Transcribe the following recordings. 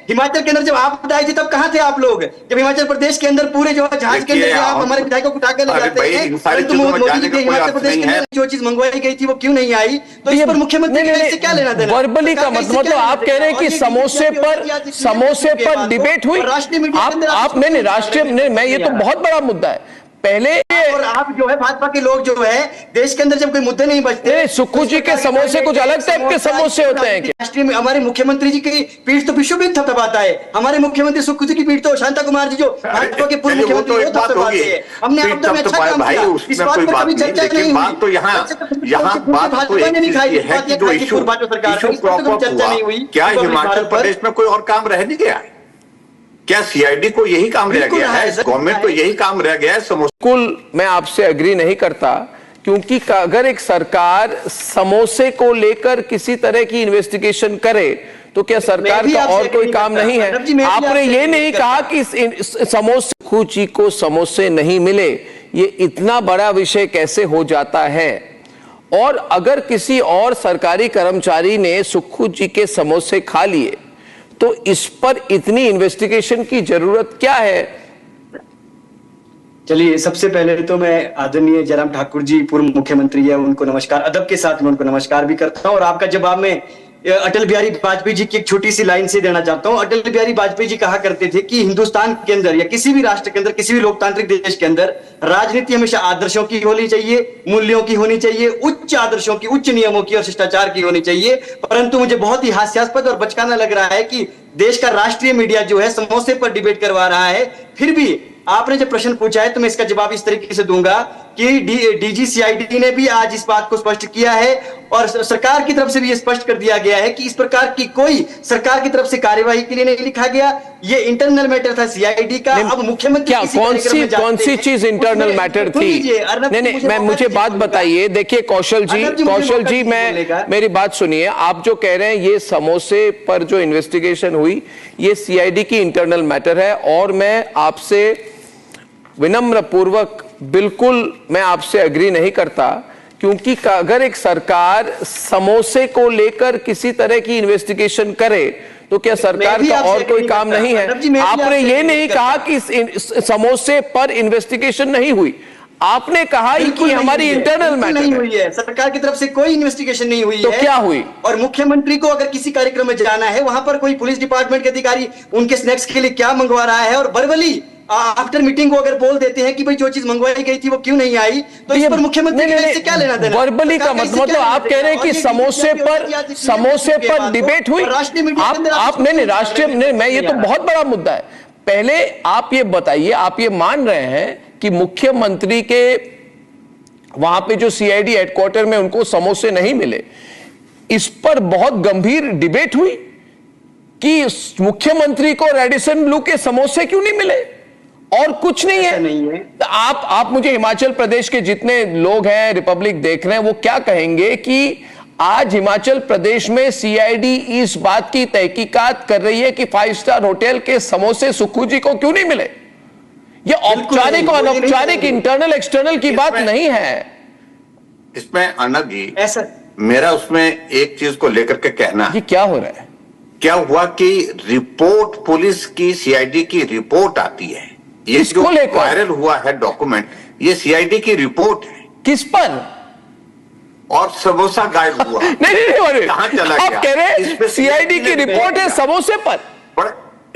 हिमाचल के अंदर जब आपदा आई थी तब कहाँ थे आप लोग? जब हिमाचल प्रदेश के अंदर पूरे जो जहाज के अंदर आप हमारे विधायकों को उठाकर ले जाते हैं, परंतु मोदी जी के हिमाचल प्रदेश के अंदर जो चीज मंगवाई गई थी वो क्यों नहीं आई? तो इस पर मुख्यमंत्री से क्या लेना देना? वर्बली का मतलब आप कह रहे हैं कि समोसे पर डिबेट हुई? आप नहीं राष्ट्रीय, मैं ये तो बहुत बड़ा मुद्दा है। पहले और आप जो है भाजपा के लोग जो है देश के अंदर जब कोई मुद्दे नहीं बचते, सुक्खू जी के समोसे कुछ अलग टाइप के समोसे होते हैं क्या? राष्ट्रीय में हमारे मुख्यमंत्री जी की पीठ तो विश्व भी थपथपाता है। हमारे मुख्यमंत्री सुक्खू जी की पीठ तो शांता कुमार जी जो भाजपा के पूर्व मुख्यमंत्री वो थपथपाते हैं। हमने आपदा में अच्छा काम किया, इस बात पर कभी चर्चा नहीं हुई। तो यहाँ भाजपा ने दिखाई है कि जो इशू चर्चा नहीं हुई, क्या हिमाचल प्रदेश में कोई और काम रह नहीं गया? क्या सीआईडी को यही काम रह गया है? गवर्नमेंट को यही काम रह गया है? बिल्कुल मैं आपसे एग्री नहीं करता, क्योंकि अगर एक सरकार समोसे को लेकर किसी तरह की इन्वेस्टिगेशन करे तो क्या सरकार का और कोई काम नहीं है? आपने ये नहीं कहा कि सुक्खू जी को समोसे नहीं मिले, ये इतना बड़ा विषय कैसे हो जाता है? और अगर किसी और सरकारी कर्मचारी ने सुक्खू जी के समोसे खा लिए तो इस पर इतनी इन्वेस्टिगेशन की जरूरत क्या है? चलिए, सबसे पहले तो मैं आदरणीय जयराम ठाकुर जी पूर्व मुख्यमंत्री है, उनको नमस्कार, अदब के साथ मैं उनको नमस्कार भी करता हूं। और आपका जवाब में अटल बिहारी वाजपेयी जी की एक छोटी सी लाइन से देना चाहता हूं। अटल बिहारी वाजपेयी जी कहा करते थे कि हिंदुस्तान के अंदर या किसी भी राष्ट्र के अंदर, किसी भी लोकतांत्रिक देश के अंदर राजनीति हमेशा आदर्शों की होनी चाहिए, मूल्यों की होनी चाहिए, उच्च आदर्शों की, उच्च नियमों की और शिष्टाचार की होनी चाहिए। परंतु मुझे बहुत ही हास्यास्पद और बचकाना लग रहा है कि देश का राष्ट्रीय मीडिया जो है समोसे पर डिबेट करवा रहा है। फिर भी आपने जो प्रश्न पूछा है तो मैं इसका जवाब इस तरीके से दूंगा कि डीजी सीआईडी ने भी आज इस बात को स्पष्ट किया है और सरकार की तरफ से भी ये स्पष्ट कर दिया गया है कि इस प्रकार की कोई सरकार की तरफ से कार्यवाही के लिए नहीं लिखा गया। ये इंटरनल मैटर था सीआईडी का। अब मुख्यमंत्री कौन सी चीज इंटरनल मैटर थी? नहीं, मैं मुझे बात बताइए। देखिए कौशल जी, मेरी बात सुनिए। आप जो कह रहे हैं ये समोसे पर जो इन्वेस्टिगेशन हुई ये सीआईडी की इंटरनल मैटर है, और मैं आपसे विनम्र पूर्वक बिल्कुल मैं आपसे एग्री नहीं करता, क्योंकि अगर एक सरकार समोसे को लेकर किसी तरह की इन्वेस्टिगेशन करे तो क्या सरकार का और कोई काम नहीं है? आपने ये नहीं कहा कि समोसे पर इन्वेस्टिगेशन नहीं हुई, आपने कहा कि हमारी इंटरनल मैटर नहीं हुई है, सरकार की तरफ से कोई इन्वेस्टिगेशन नहीं हुई तो क्या हुई? और मुख्यमंत्री को अगर किसी कार्यक्रम में जाना है, वहां पर कोई पुलिस डिपार्टमेंट के अधिकारी उनके स्नैक्स के लिए क्या मंगवा रहा है और वर्बली आफ्टर मीटिंग को अगर बोल देते हैं कि भाई जो चीज मंगवाई गई थी वो क्यों नहीं आई, तो इस पर मुख्यमंत्री से क्या लेना देना? वर्बली का मतलब आप कह रहे हैं कि समोसे पर डिबेट हुई? आप नहीं राष्ट्रीय, मैं ये तो बहुत बड़ा मुद्दा है। पहले आप ये बताइए, आप ये मान रहे हैं कि मुख्यमंत्री के वहां पे जो सीआईडी हेडक्वार्टर में उनको समोसे नहीं मिले, इस पर बहुत गंभीर डिबेट हुई कि मुख्यमंत्री को रेडिसन ब्लू के समोसे क्यों नहीं मिले और कुछ नहीं है? नहीं है। तो आप मुझे हिमाचल प्रदेश के जितने लोग हैं, रिपब्लिक देख रहे हैं, वो क्या कहेंगे कि आज हिमाचल प्रदेश में सीआईडी इस बात की तहकीकात कर रही है कि 5 स्टार होटल के समोसे सुक्खू जी को क्यों नहीं मिले? ये औपचारिक और अनौपचारिक इंटरनल एक्सटर्नल की बात नहीं है। इसमें अर्नब जी, ऐसा मेरा उसमें एक चीज को लेकर के कहना है, क्या हो रहा है? क्या हुआ कि रिपोर्ट पुलिस की, सीआईडी की रिपोर्ट आती है, ये जो वायरल हुआ है डॉक्यूमेंट, ये सीआईडी की रिपोर्ट है। किस पर? और समोसा गायब हुआ। नहीं, कहां चला आप गया? कह रहे हैं सीआईडी की रिपोर्ट है समोसे पर?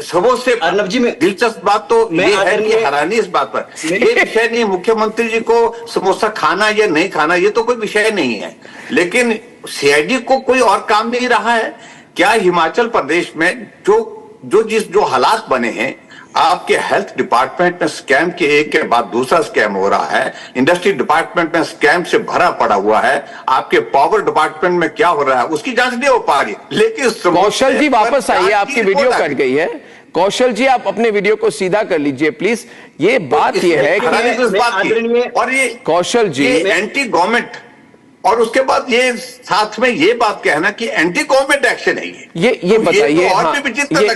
समोसे अर्नब जी में दिलचस्प बात तो ये है कि हैरानी इस बात पर, ये विषय नहीं मुख्यमंत्री जी को समोसा खाना या नहीं खाना, ये तो कोई विषय नहीं है, लेकिन सीआईडी को कोई और काम नहीं रहा है क्या? हिमाचल प्रदेश में जो हालात बने हैं, आपके हेल्थ डिपार्टमेंट में स्कैम के एक के बाद दूसरा स्कैम हो रहा है, इंडस्ट्री डिपार्टमेंट में स्कैम से भरा पड़ा हुआ है, आपके पावर डिपार्टमेंट में क्या हो रहा है उसकी जांच नहीं हो पा रही। लेकिन कौशल जी वापस आइए, आपकी वीडियो कट गई है। कौशल जी आप अपने वीडियो को सीधा कर लीजिए प्लीज। ये बात ये है कि और ये कौशल जी एंटी गवर्नमेंट, और उसके बाद ये साथ में ये बात कहना कि एंटी गवर्नमेंट एक्शन है ये बताइए।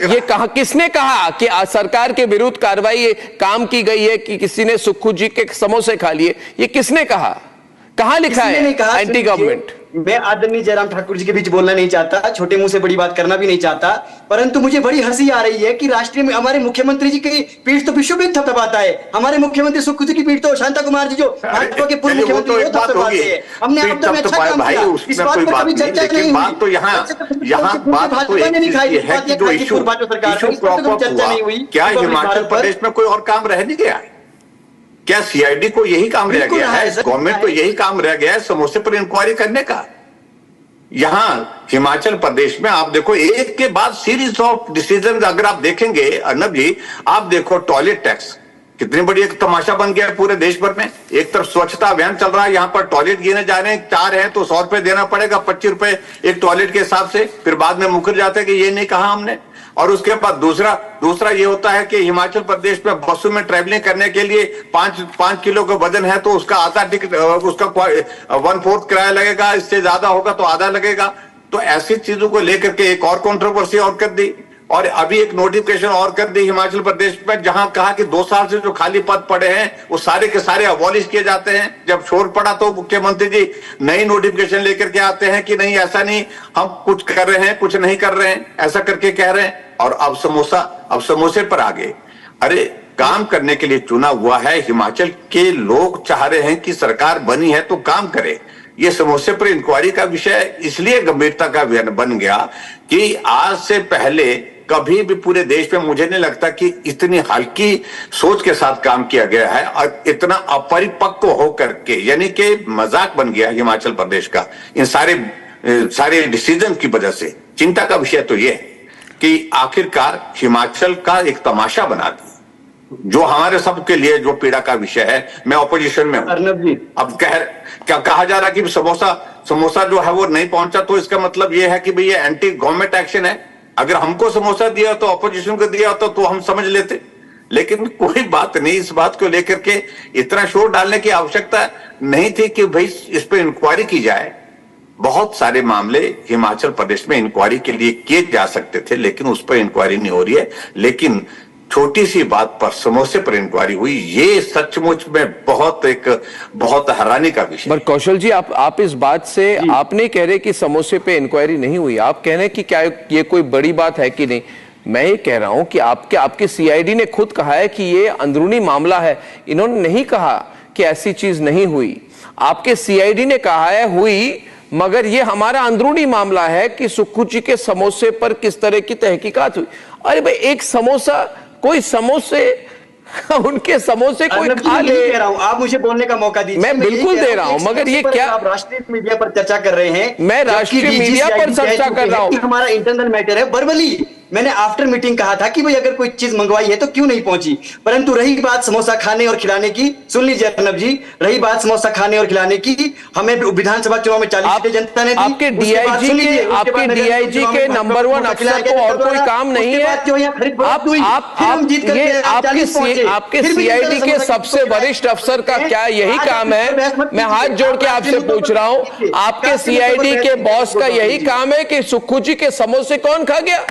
ये कहा, किसने कहा कि सरकार के विरुद्ध कार्रवाई काम की गई है कि किसी ने सुक्खू जी के समोसे खा लिए? ये किसने कहा? कहां लिखा है एंटी गवर्नमेंट? मैं आदरणीय जयराम ठाकुर जी के बीच बोलना नहीं चाहता, छोटे मुंह से बड़ी बात करना भी नहीं चाहता, परंतु मुझे बड़ी हंसी आ रही है कि राष्ट्रीय में हमारे मुख्यमंत्री जी की पीठ तो विश्व में थपथपाता है, हमारे मुख्यमंत्री सुख जी की पीठ तो शांता कुमार जी जो भाजपा के पूर्व मुख्यमंत्री वो थपथपाते हैं। हमने आपदा में अच्छा काम किया, इस बात पर कभी चर्चा नहीं हुई। तो यहाँ भाजपा ने नहीं खाई, चर्चा नहीं हुई। क्या हिमाचल प्रदेश में कोई और काम रह नहीं गया? क्या सीआईडी को यही काम रह गया है? गवर्नमेंट को यही काम रह गया है समोसे पर इंक्वायरी करने का? यहां हिमाचल प्रदेश में आप देखो एक के बाद सीरीज ऑफ डिसीजन अगर आप देखेंगे अर्नब जी, आप देखो टॉयलेट टैक्स कितनी बड़ी एक तमाशा बन गया है पूरे देश भर में। एक तरफ स्वच्छता अभियान चल रहा है, यहां पर टॉयलेट गिने जा रहे हैं, 4 हैं तो 100 रुपए देना पड़ेगा, 25 रुपए एक टॉयलेट के हिसाब से। फिर बाद में मुकर जाते हैं कि ये नहीं कहा हमने। और उसके बाद दूसरा ये होता है कि हिमाचल प्रदेश में बसों में ट्रैवलिंग करने के लिए 5 किलो का वजन है तो उसका आधा टिकट, उसका 1/4 किराया लगेगा, इससे ज्यादा होगा तो आधा लगेगा। तो ऐसी चीजों को लेकर के एक और कंट्रोवर्सी और कर दी, और अभी एक नोटिफिकेशन और कर दी हिमाचल प्रदेश में, जहां कहा कि 2 साल से जो खाली पद पड़े हैं वो सारे के सारे अबॉलिश किए जाते हैं। जब शोर पड़ा तो मुख्यमंत्री जी नई नोटिफिकेशन लेकर के आते हैं कि नहीं ऐसा नहीं, हम कुछ कर रहे हैं कुछ नहीं कर रहे हैं, ऐसा करके कह रहे हैं। और अब समोसे पर आ गए। अरे काम करने के लिए चुना हुआ है, हिमाचल के लोग चाह रहे हैं कि सरकार बनी है तो काम करे। ये समोसे पर इंक्वायरी का विषय इसलिए गंभीरता का बन गया कि आज से पहले कभी भी पूरे देश में मुझे नहीं लगता कि इतनी हल्की सोच के साथ काम किया गया है और इतना अपरिपक्व होकर के, यानी कि मजाक बन गया हिमाचल प्रदेश का इन सारे डिसीजन की वजह से। चिंता का विषय तो यह कि आखिरकार हिमाचल का एक तमाशा बना दी, जो हमारे सबके लिए जो पीड़ा का विषय है। मैं ऑपोजिशन में हूं, अब क्या कहा जा रहा है कि समोसा जो है वो नहीं पहुंचा, तो इसका मतलब ये है कि भाई ये एंटी गवर्नमेंट एक्शन है। अगर हमको समोसा दिया तो ऑपोजिशन को दिया होता तो हम समझ लेते, लेकिन कोई बात नहीं। इस बात को लेकर के इतना शोर डालने की आवश्यकता नहीं थी कि भाई इस पर इंक्वायरी की जाए। बहुत सारे मामले हिमाचल प्रदेश में इंक्वायरी के लिए किए जा सकते थे, लेकिन उस पर इंक्वायरी नहीं हो रही है। लेकिन छोटी सी बात पर समोसे पर इंक्वायरी हुई, ये सचमुच में बहुत हैरानी का विषय। पर कौशल जी, आप इस बात से आप नहीं कह रहे कि समोसे पे इंक्वायरी नहीं हुई, आप कह रहे हैं कि क्या ये कोई बड़ी बात है कि नहीं। मैं ये कह रहा हूं कि आपके सीआईडी ने खुद कहा है कि ये अंदरूनी मामला है, इन्होंने नहीं कहा कि ऐसी चीज नहीं हुई। आपके सीआईडी ने कहा है हुई, मगर ये हमारा अंदरूनी मामला है कि सुक्खू जी के समोसे पर किस तरह की तहकीकात हुई। अरे भाई, एक समोसा, कोई समोसे उनके समोसे कोई खा ले। कह रहा हूं, आप मुझे बोलने का मौका दीजिए। मैं बिल्कुल दे रहा हूं, मगर ये क्या आप राष्ट्रीय मीडिया पर चर्चा कर रहे हैं? मैं राष्ट्रीय मीडिया पर चर्चा कर रहा हूं, हमारा इंटरनल मैटर है। वर्बली मैंने आफ्टर मीटिंग कहा था कि भाई अगर कोई चीज मंगवाई है तो क्यों नहीं पहुंची। परंतु रही बात समोसा खाने और खिलाने की, सुन लीजिए अर्नब जी, रही बात समोसा खाने और खिलाने की, हमें विधानसभा चुनाव में 40 सीटें जनता ने दी। आपके डीआईजी के नंबर 1 अफसर को और कोई काम नहीं है। आपके सीआईडी के सबसे वरिष्ठ अफसर का क्या यही काम है? मैं हाथ जोड़ के आपसे पूछ रहा हूं, आपके सीआईडी के बॉस का यही काम है कि सुक्खू जी के समोसे कौन खा गया?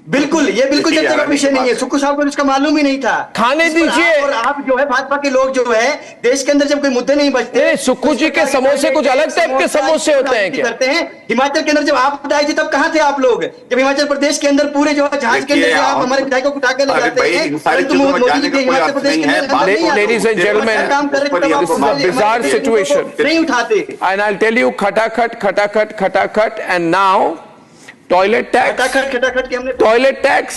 बिल्कुल, ये बिल्कुल चर्चा का विषय नहीं है। सुक्खू साहब को इसका मालूम ही नहीं था। खाने दीजिए। और आप जो है भाजपा के लोग जो है देश के अंदर जब कोई मुद्दे नहीं बचते, सुक्खू जी के समोसे कुछ अलग टाइप के समोसे होते हैं क्या? करते हैं। हिमाचल के अंदर जब आपदा आई थी तब कहां थे आप लोग? जब हिमाचल प्रदेश के अंदर पूरे जो है जहाज के अंदर आप हमारे विधायकों को उठाकर ले जाते हैं, परंतु मोदी जी के हिमाचल प्रदेश के अंदर ladies and gentleman, this is a bizarre situation नहीं उठाते। And I will tell you, खटाखट एंड नाउ टॉयलेट टैक्स, खटाखट के हमने टॉयलेट टैक्स